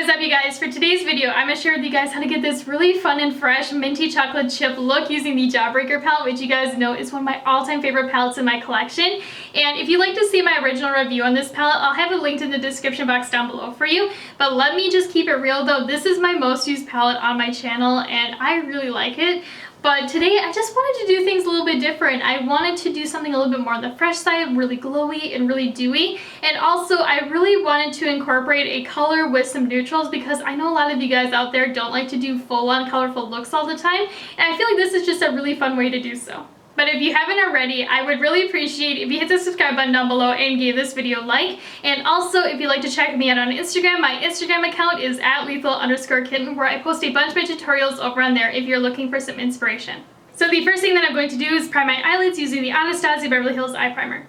is up, you guys? For today's video, I'm going to share with you guys how to get this really fun and fresh minty chocolate chip look using the Jawbreaker palette, which you guys know is one of my all-time favorite palettes in my collection. And if you'd like to see my original review on this palette, I'll have it linked in the description box down below for you. But let me just keep it real though, this is my most used palette on my channel and I really like it. But today I just wanted to do things a little bit different. I wanted to do something a little bit more on the fresh side, really glowy and really dewy. And also I really wanted to incorporate a color with some neutrals because I know a lot of you guys out there don't like to do full-on colorful looks all the time. And I feel like this is just a really fun way to do so. But if you haven't already, I would really appreciate if you hit the subscribe button down below and give this video a like. And also, if you'd like to check me out on Instagram, my Instagram account is @lethal_kitten, where I post a bunch of my tutorials over on there if you're looking for some inspiration. So the first thing that I'm going to do is prime my eyelids using the Anastasia Beverly Hills Eye Primer.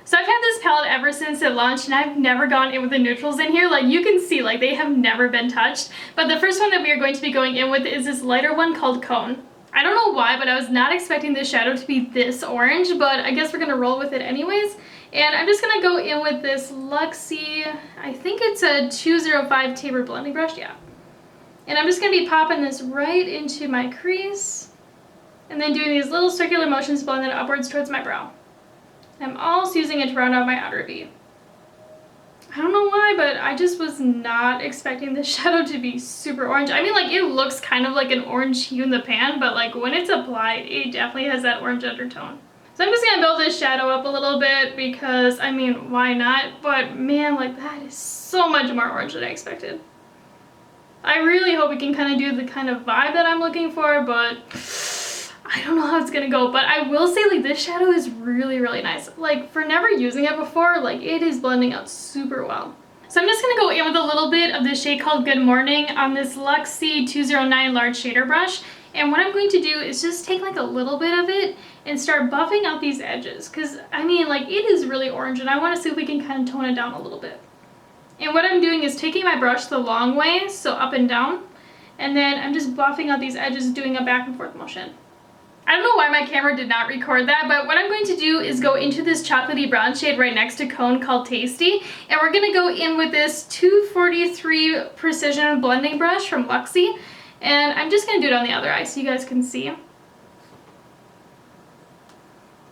So I've had this palette ever since it launched and I've never gone in with the neutrals in here. Like you can see, like they have never been touched. But the first one that we are going to be going in with is this lighter one called Cone. I don't know why, but I was not expecting this shadow to be this orange, but I guess we're gonna roll with it anyways. And I'm just gonna go in with this Luxie, I think it's a 205 taper blending brush, yeah. And I'm just gonna be popping this right into my crease and then doing these little circular motions to blend it upwards towards my brow. I'm also using it to round out my outer V. I don't know why, but I just was not expecting this shadow to be super orange. I mean, like, it looks kind of like an orange hue in the pan, but, like, when it's applied, it definitely has that orange undertone. So I'm just going to build this shadow up a little bit because, I mean, why not? But, man, like, that is so much more orange than I expected. I really hope we can kind of do the kind of vibe that I'm looking for, but I don't know how it's gonna go. But I will say, like, this shadow is really, really nice. Like, for never using it before, like, it is blending out super well. So I'm just gonna go in with a little bit of this shade called Good Morning on this Luxie 209 large shader brush. And what I'm going to do is just take like a little bit of it and start buffing out these edges. Cause I mean, like, it is really orange and I wanna see if we can kind of tone it down a little bit. And what I'm doing is taking my brush the long way, so up and down. And then I'm just buffing out these edges, doing a back and forth motion. I don't know why my camera did not record that, but what I'm going to do is go into this chocolatey brown shade right next to Cone called Tasty, and we're going to go in with this 243 Precision Blending Brush from Luxie, and I'm just going to do it on the other eye so you guys can see.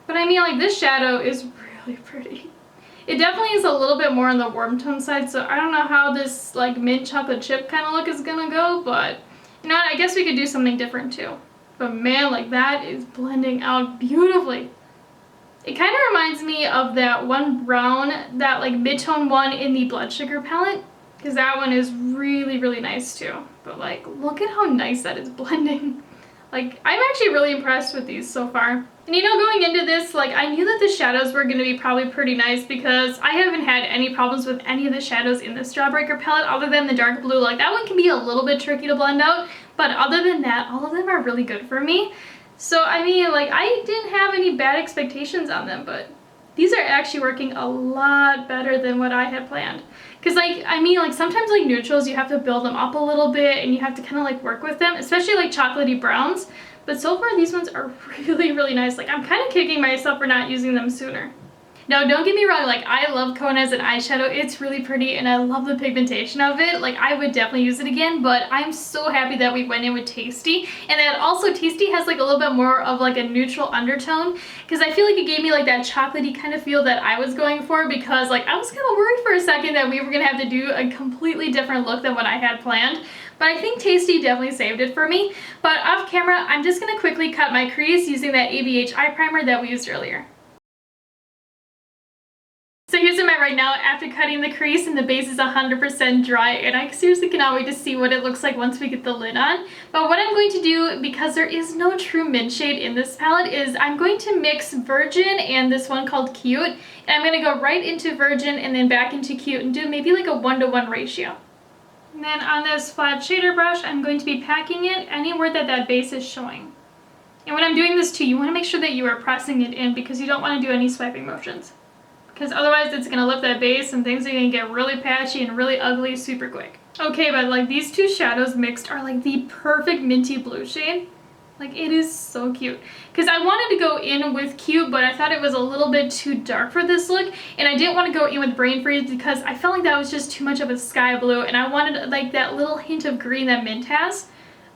But I mean, like, this shadow is really pretty. It definitely is a little bit more on the warm tone side, so I don't know how this, like, mint chocolate chip kind of look is going to go, but you know what, I guess we could do something different too. But man, like, that is blending out beautifully. It kind of reminds me of that one brown, that like mid-tone one in the Blood Sugar palette, because that one is really, really nice too. But like, look at how nice that is blending. Like, I'm actually really impressed with these so far. And you know, going into this, like, I knew that the shadows were going to be probably pretty nice because I haven't had any problems with any of the shadows in this Jawbreaker palette other than the dark blue. Like, that one can be a little bit tricky to blend out, but other than that, all of them are really good for me. So, I mean, like, I didn't have any bad expectations on them, but these are actually working a lot better than what I had planned. Because, like, I mean, like, sometimes, like, neutrals, you have to build them up a little bit and you have to kind of, like, work with them, especially, like, chocolatey browns. But so far, these ones are really, really nice. Like, I'm kind of kicking myself for not using them sooner. Now, don't get me wrong, like, I love Cone as an eyeshadow. It's really pretty and I love the pigmentation of it. Like, I would definitely use it again, but I'm so happy that we went in with Tasty. And that also Tasty has, like, a little bit more of, like, a neutral undertone, because I feel like it gave me, like, that chocolatey kind of feel that I was going for, because, like, I was kind of worried for a second that we were going to have to do a completely different look than what I had planned. But I think Tasty definitely saved it for me. But off camera, I'm just going to quickly cut my crease using that ABH eye primer that we used earlier. So here's what I'm at right now after cutting the crease, and the base is 100% dry, and I seriously cannot wait to see what it looks like once we get the lid on. But what I'm going to do, because there is no true mint shade in this palette, is I'm going to mix Virgin and this one called Cute, and I'm going to go right into Virgin and then back into Cute and do maybe like a 1-to-1 ratio. And then on this flat shader brush, I'm going to be packing it anywhere that that base is showing. And when I'm doing this too, you want to make sure that you are pressing it in because you don't want to do any swiping motions. Because otherwise it's going to lift that base and things are going to get really patchy and really ugly super quick. Okay, but like these two shadows mixed are like the perfect minty blue shade. Like, it is so cute. Because I wanted to go in with cute, but I thought it was a little bit too dark for this look. And I didn't want to go in with brain freeze because I felt like that was just too much of a sky blue. And I wanted like that little hint of green that Mint has.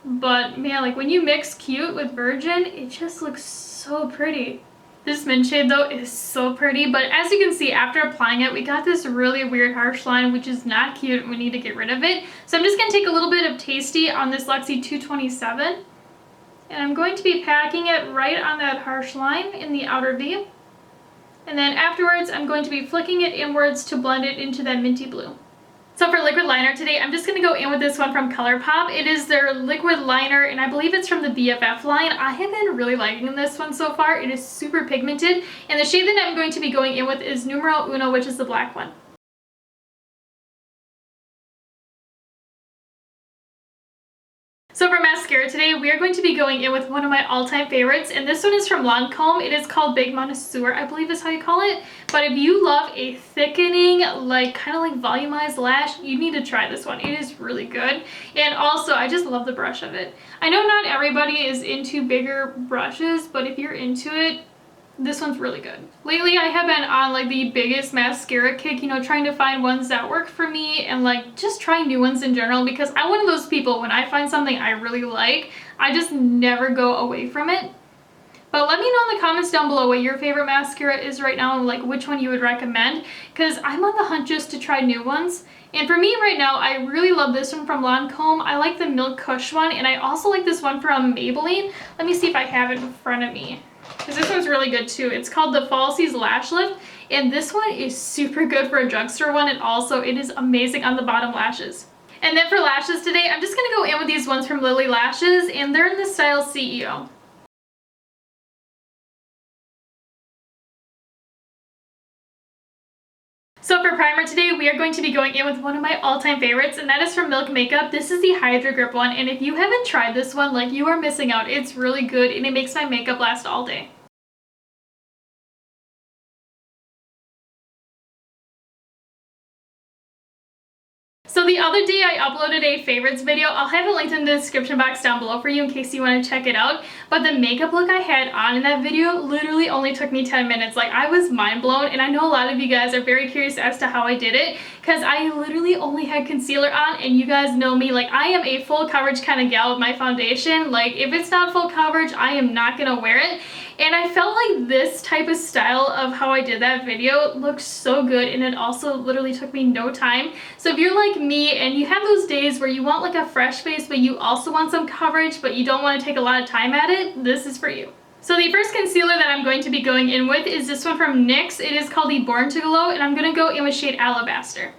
But man, like when you mix cute with virgin, it just looks so pretty. This mint shade though is so pretty, but as you can see, after applying it, we got this really weird harsh line, which is not cute. We need to get rid of it. So I'm just going to take a little bit of Tasty on this Luxie 227. And I'm going to be packing it right on that harsh line in the outer V. And then afterwards, I'm going to be flicking it inwards to blend it into that minty blue. So for liquid liner today, I'm just going to go in with this one from ColourPop. It is their liquid liner, and I believe it's from the BFF line. I have been really liking this one so far. It is super pigmented, and the shade that I'm going to be going in with is Numero Uno, which is the black one. So for mascara today, we are going to be going in with one of my all-time favorites, and this one is from Lancome. It is called Big Connoisseur, I believe is how you call it. But if you love a thickening, like kind of like volumized lash, you need to try this one. It is really good. And also, I just love the brush of it. I know not everybody is into bigger brushes, but if you're into it, this one's really good. Lately, I have been on like the biggest mascara kick, you know, trying to find ones that work for me and like just trying new ones in general, because I'm one of those people, when I find something I really like, I just never go away from it. But let me know in the comments down below what your favorite mascara is right now and like which one you would recommend, because I'm on the hunt just to try new ones. And for me right now, I really love this one from Lancome. I like the Milk Kush one, and I also like this one from Maybelline. Let me see if I have it in front of me, because this one's really good too. It's called the Falsies Lash Lift, and this one is super good for a drugstore one, and also it is amazing on the bottom lashes. And then for lashes today, I'm just going to go in with these ones from Lilly Lashes, and they're in the style CEO. So for primer today, we are going to be going in with one of my all-time favorites, and that is from Milk Makeup. This is the Hydra Grip one, and if you haven't tried this one, like, you are missing out. It's really good, and it makes my makeup last all day. So the other day I uploaded a favorites video. I'll have it linked in the description box down below for you in case you want to check it out. But the makeup look I had on in that video literally only took me 10 minutes. Like, I was mind blown, and I know a lot of you guys are very curious as to how I did it, because I literally only had concealer on, and you guys know me, like, I am a full coverage kind of gal with my foundation. Like, if it's not full coverage, I am not gonna wear it. And I felt like this type of style of how I did that video looked so good, and it also literally took me no time. So if you're like me and you have those days where you want like a fresh face, but you also want some coverage, but you don't want to take a lot of time at it, this is for you. So the first concealer that I'm going to be going in with is this one from NYX. It is called the Born to Glow, and I'm going to go in with shade Alabaster.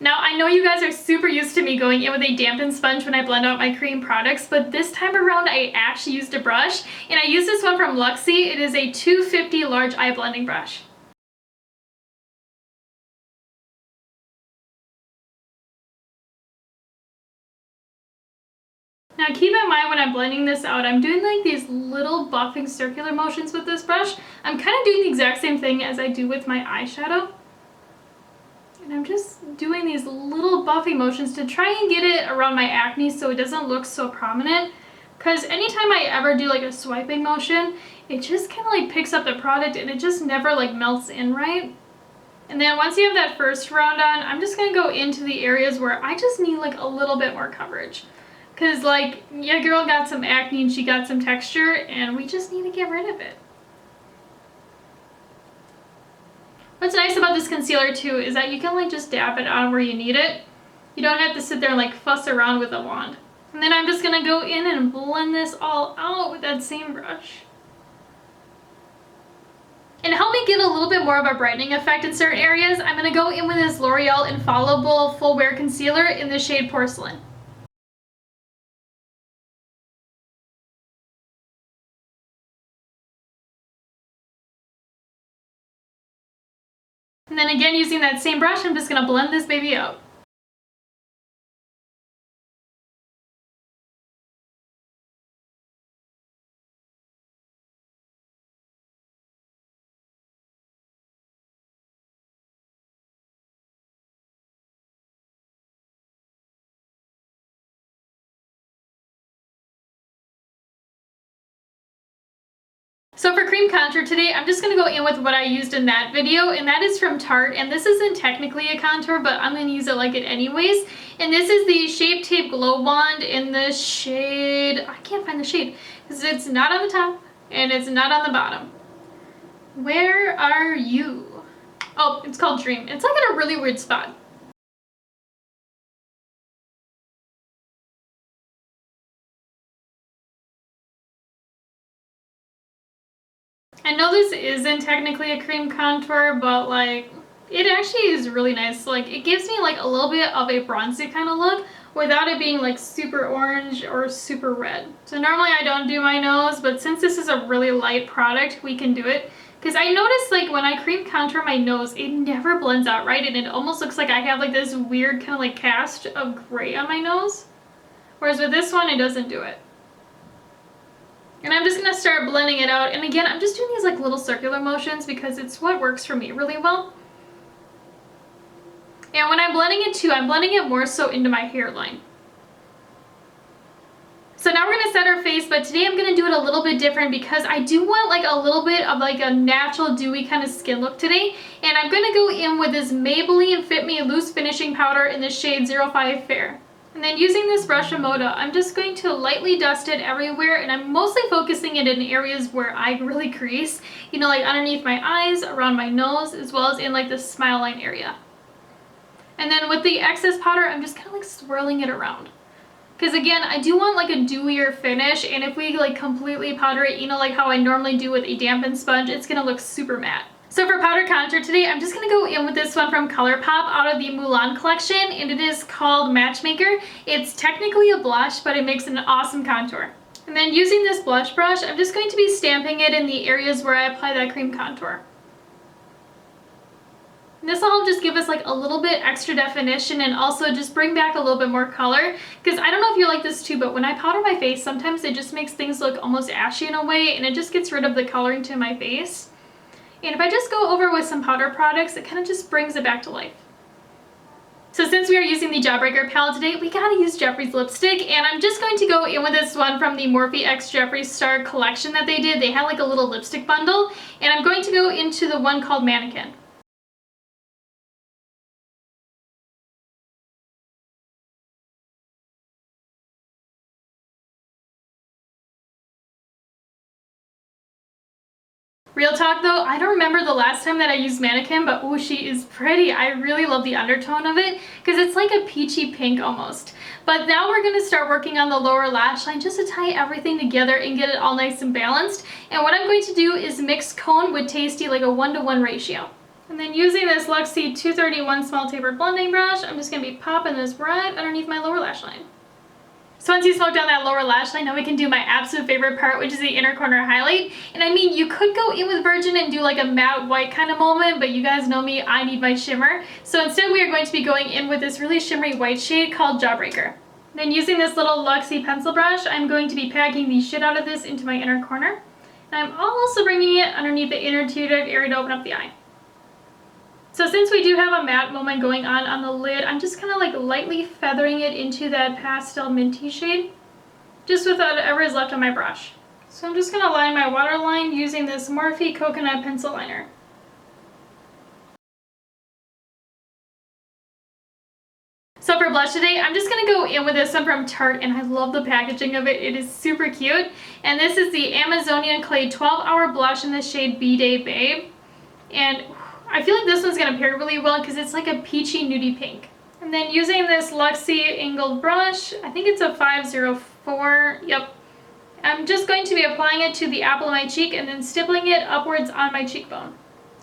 Now, I know you guys are super used to me going in with a dampened sponge when I blend out my cream products, but this time around I actually used a brush, and I used this one from Luxie. It is a 250 large eye blending brush. Now keep in mind when I'm blending this out, I'm doing like these little buffing circular motions with this brush. I'm kind of doing the exact same thing as I do with my eyeshadow. And I'm just doing these little buffing motions to try and get it around my acne so it doesn't look so prominent. Because anytime I ever do like a swiping motion, it just kind of like picks up the product and it just never like melts in right. And then once you have that first round on, I'm just going to go into the areas where I just need like a little bit more coverage. Because like, yeah, girl got some acne and she got some texture, and we just need to get rid of it. What's nice about this concealer too is that you can like just dab it on where you need it. You don't have to sit there and like fuss around with a wand. And then I'm just going to go in and blend this all out with that same brush. And to help me get a little bit more of a brightening effect in certain areas, I'm going to go in with this L'Oreal Infallible Full Wear Concealer in the shade Porcelain. And then again, using that same brush, I'm just going to blend this baby out. So for cream contour today, I'm just going to go in with what I used in that video, and that is from Tarte, and this isn't technically a contour, but I'm going to use it like it anyways. And this is the Shape Tape Glow Wand in the shade, I can't find the shade, because it's not on the top, and it's not on the bottom. Where are you? Oh, it's called Dream. It's like in a really weird spot. I know this isn't technically a cream contour, but like, it actually is really nice. Like, it gives me like a little bit of a bronzy kind of look without it being like super orange or super red. So normally I don't do my nose, but since this is a really light product, we can do it. Because I noticed like when I cream contour my nose, it never blends out right, and it almost looks like I have like this weird kind of like cast of gray on my nose. Whereas with this one, it doesn't do it. And I'm just going to start blending it out. And again, I'm just doing these like little circular motions because it's what works for me really well. And when I'm blending it too, I'm blending it more so into my hairline. So now we're going to set our face, but today I'm going to do it a little bit different because I do want like a little bit of like a natural dewy kind of skin look today. And I'm going to go in with this Maybelline Fit Me Loose Finishing Powder in the shade 05 Fair. And then using this brush from Moda, I'm just going to lightly dust it everywhere, and I'm mostly focusing it in areas where I really crease, you know, like underneath my eyes, around my nose, as well as in like the smile line area. And then with the excess powder, I'm just kind of like swirling it around. Because again, I do want like a dewier finish, and if we like completely powder it, you know, like how I normally do with a dampened sponge, it's going to look super matte. So for powder contour today, I'm just going to go in with this one from ColourPop out of the Mulan collection, and it is called Matchmaker. It's technically a blush, but it makes an awesome contour. And then using this blush brush, I'm just going to be stamping it in the areas where I apply that cream contour. And this will help just give us like a little bit extra definition and also just bring back a little bit more color. Because I don't know if you're like this too, but when I powder my face, sometimes it just makes things look almost ashy in a way, and it just gets rid of the coloring to my face. And if I just go over with some powder products, it kind of just brings it back to life. So since we are using the Jawbreaker palette today, we gotta use Jeffree's lipstick, and I'm just going to go in with this one from the Morphe X Jeffree Star collection that they did. They had like a little lipstick bundle, and I'm going to go into the one called Mannequin. Real talk though, I don't remember the last time that I used Mannequin, but oh, she is pretty. I really love the undertone of it because it's like a peachy pink almost. But now we're going to start working on the lower lash line just to tie everything together and get it all nice and balanced. And what I'm going to do is mix Cone with Tasty like a 1:1 ratio. And then using this Luxie 231 small tapered blending brush, I'm just going to be popping this right underneath my lower lash line. So once you smoked down that lower lash line, now we can do my absolute favorite part, which is the inner corner highlight. And I mean, you could go in with Virgin and do like a matte white kind of moment, but you guys know me, I need my shimmer. So instead we are going to be going in with this really shimmery white shade called Jawbreaker. Then using this little Luxie pencil brush, I'm going to be packing the shit out of this into my inner corner. And I'm also bringing it underneath the inner tear duct area to open up the eye. So since we do have a matte moment going on the lid, I'm just kind of like lightly feathering it into that pastel minty shade, just with whatever is left on my brush. So I'm just going to line my waterline using this Morphe Coconut Pencil Liner. So for blush today, I'm just going to go in with this one from Tarte, and I love the packaging of it. It is super cute. And this is the Amazonian Clay 12-Hour Blush in the shade B-Day Babe. And I feel like this one's going to pair really well because it's like a peachy nudie pink. And then using this Luxie angled brush, I think it's a 504, yep. I'm just going to be applying it to the apple of my cheek and then stippling it upwards on my cheekbone.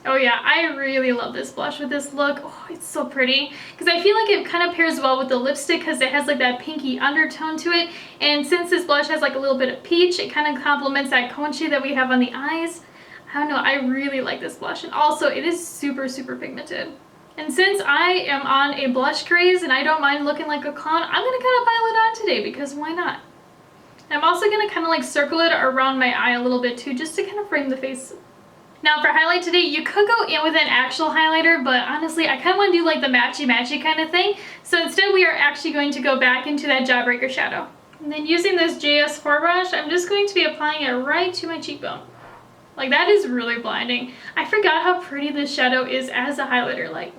Oh yeah, I really love this blush with this look. Oh, it's so pretty. Because I feel like it kind of pairs well with the lipstick because it has like that pinky undertone to it. And since this blush has like a little bit of peach, it kind of complements that cone shade that we have on the eyes. I don't know, I really like this blush, and also it is super, super pigmented. And since I am on a blush craze and I don't mind looking like a clown, I'm going to kind of pile it on today because why not? I'm also going to kind of like circle it around my eye a little bit too, just to kind of frame the face. Now for highlight today, you could go in with an actual highlighter, but honestly, I kind of want to do like the matchy-matchy kind of thing. So instead we are actually going to go back into that Jawbreaker shadow. And then using this JS4 brush, I'm just going to be applying it right to my cheekbone. Like, that is really blinding. I forgot how pretty this shadow is as a highlighter. Like,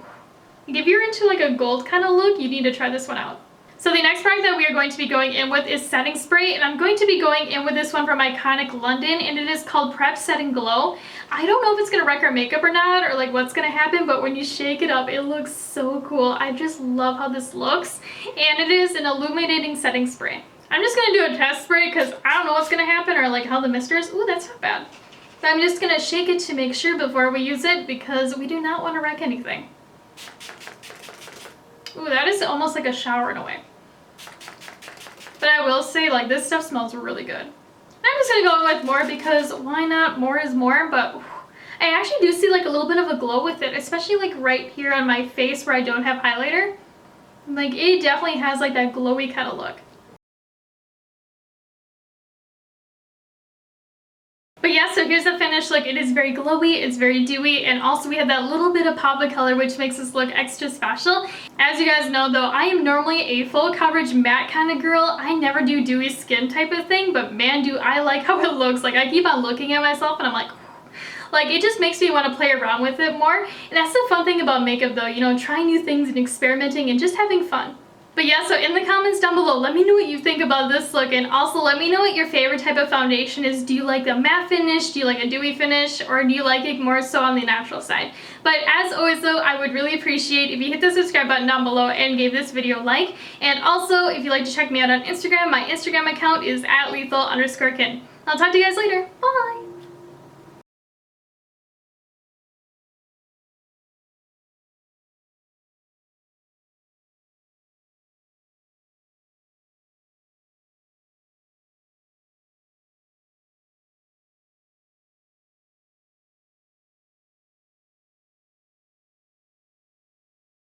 if you're into like a gold kind of look, you need to try this one out. So the next product that we are going to be going in with is setting spray, and I'm going to be going in with this one from Iconic London, and it is called Prep Set and Glow. I don't know if it's going to wreck our makeup or not, or like what's going to happen, but when you shake it up, it looks so cool. I just love how this looks, and it is an illuminating setting spray. I'm just going to do a test spray because I don't know what's going to happen or like how the mister is. Ooh, that's not bad. But I'm just going to shake it to make sure before we use it because we do not want to wreck anything. Ooh, that is almost like a shower in a way. But I will say, like, this stuff smells really good. I'm just gonna go in with more because why not? More is more, but I actually do see like a little bit of a glow with it, especially like right here on my face where I don't have highlighter. Like, it definitely has like that glowy kind of look. But yeah, so here's the finished look. It is very glowy, it's very dewy, and also we have that little bit of pop of color which makes this look extra special. As you guys know though, I am normally a full coverage matte kind of girl. I never do dewy skin type of thing, but man, do I like how it looks. Like, I keep on looking at myself and I'm like, it just makes me want to play around with it more. And that's the fun thing about makeup though, you know, trying new things and experimenting and just having fun. But yeah, so in the comments down below, let me know what you think about this look, and also let me know what your favorite type of foundation is. Do you like a matte finish? Do you like a dewy finish? Or do you like it more so on the natural side? But as always though, I would really appreciate if you hit the subscribe button down below and gave this video a like. And also, if you'd like to check me out on Instagram, my Instagram account is @lethal_kid. I'll talk to you guys later. Bye!